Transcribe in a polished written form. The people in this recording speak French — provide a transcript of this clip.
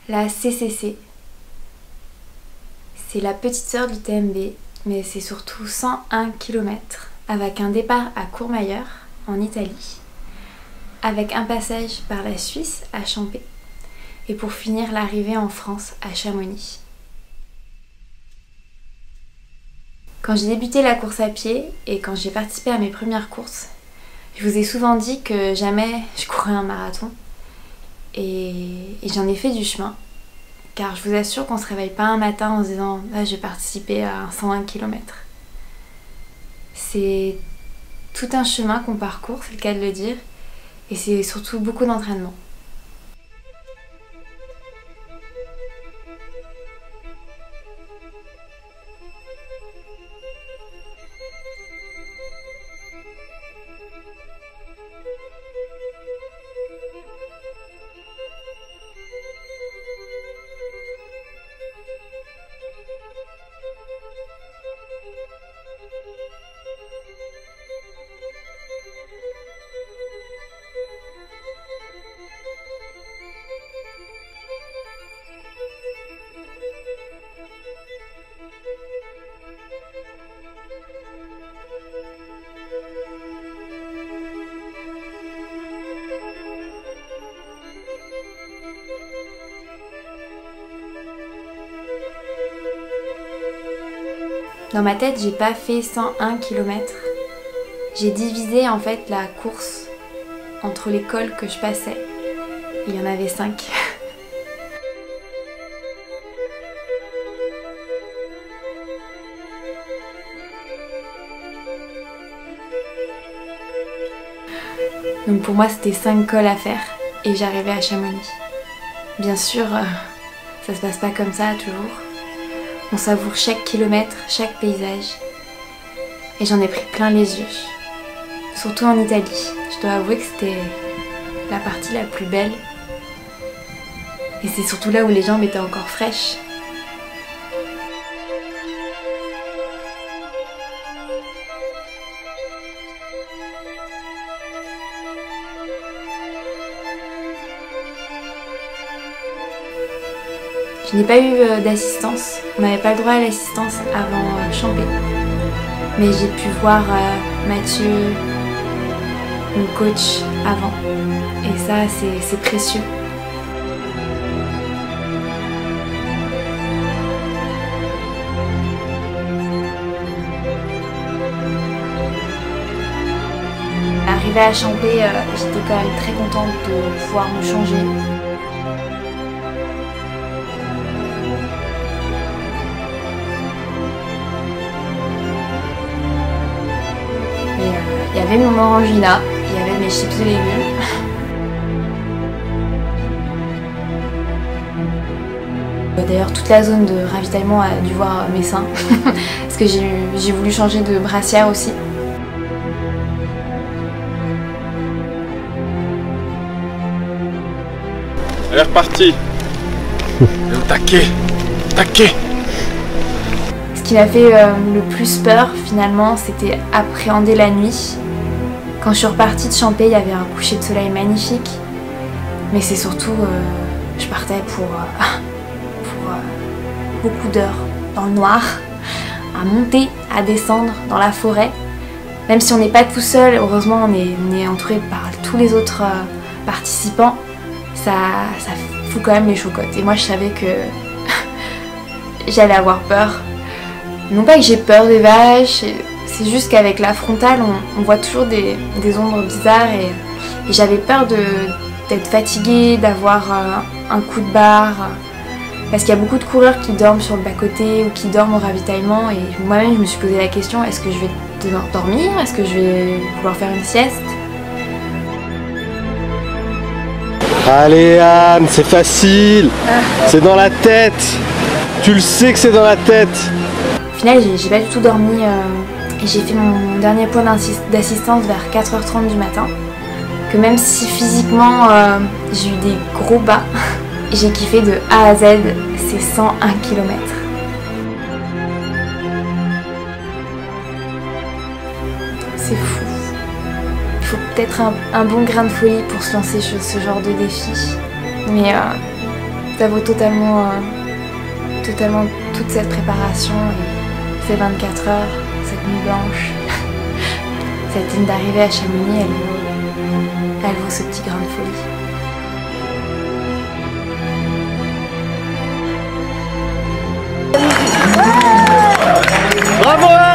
La CCC, c'est la petite sœur du TMB, mais c'est surtout 101 km, avec un départ à Courmayeur, en Italie, avec un passage par la Suisse à Champé, et pour finir l'arrivée en France à Chamonix. Quand j'ai débuté la course à pied et quand j'ai participé à mes premières courses, je vous ai souvent dit que jamais je courais un marathon. Et j'en ai fait du chemin, car je vous assure qu'on se réveille pas un matin en se disant ah, je vais participer à un 101 km. C'est tout un chemin qu'on parcourt, c'est le cas de le dire, et c'est surtout beaucoup d'entraînement. Dans ma tête, j'ai pas fait 101 km. J'ai divisé en fait la course entre les cols que je passais. Il y en avait 5. Donc pour moi, c'était 5 cols à faire et j'arrivais à Chamonix. Bien sûr, ça se passe pas comme ça toujours. On savoure chaque kilomètre, chaque paysage. Et j'en ai pris plein les yeux. Surtout en Italie. Je dois avouer que c'était la partie la plus belle. Et c'est surtout là où les jambes étaient encore fraîches. Je n'ai pas eu d'assistance, on n'avait pas le droit à l'assistance avant Champé. Mais j'ai pu voir Mathieu, mon coach, avant. Et ça, c'est précieux. Arrivée à Champé, j'étais quand même très contente de pouvoir me changer. Il y avait mon orangina, il y avait mes chips de légumes. D'ailleurs, toute la zone de ravitaillement a dû voir mes seins, parce que j'ai voulu changer de brassière aussi. Elle est repartie. Et au taquet, taquet. Ce qui m'a fait le plus peur finalement, c'était appréhender la nuit. Quand je suis repartie de Champé, il y avait un coucher de soleil magnifique. Mais c'est surtout, je partais pour beaucoup d'heures dans le noir, à monter, à descendre dans la forêt. Même si on n'est pas tout seul, heureusement on est entouré par tous les autres participants, ça fout quand même les chocottes. Et moi je savais que j'allais avoir peur. Non pas que j'ai peur des vaches, c'est juste qu'avec la frontale, on voit toujours des ombres bizarres et j'avais peur d'être fatiguée, d'avoir un coup de barre, parce qu'il y a beaucoup de coureurs qui dorment sur le bas-côté ou qui dorment au ravitaillement et moi-même je me suis posé la question, est-ce que je vais devoir dormir? Est-ce que je vais vouloir faire une sieste? Allez Anne, c'est facile, c'est dans la tête, tu le sais que c'est dans la tête. Au final, j'ai pas du tout dormi et j'ai fait mon dernier point d'assistance vers 4h30 du matin. Que même si physiquement j'ai eu des gros bas, j'ai kiffé de A à Z ces 101 km. C'est fou. Il faut peut-être un bon grain de folie pour se lancer sur ce genre de défi. Mais Ça vaut totalement toute cette préparation et ces 24 heures, cette nuit blanche, cette ligne d'arrivée à Chamonix, elle vaut ce petit grain de folie. Bravo!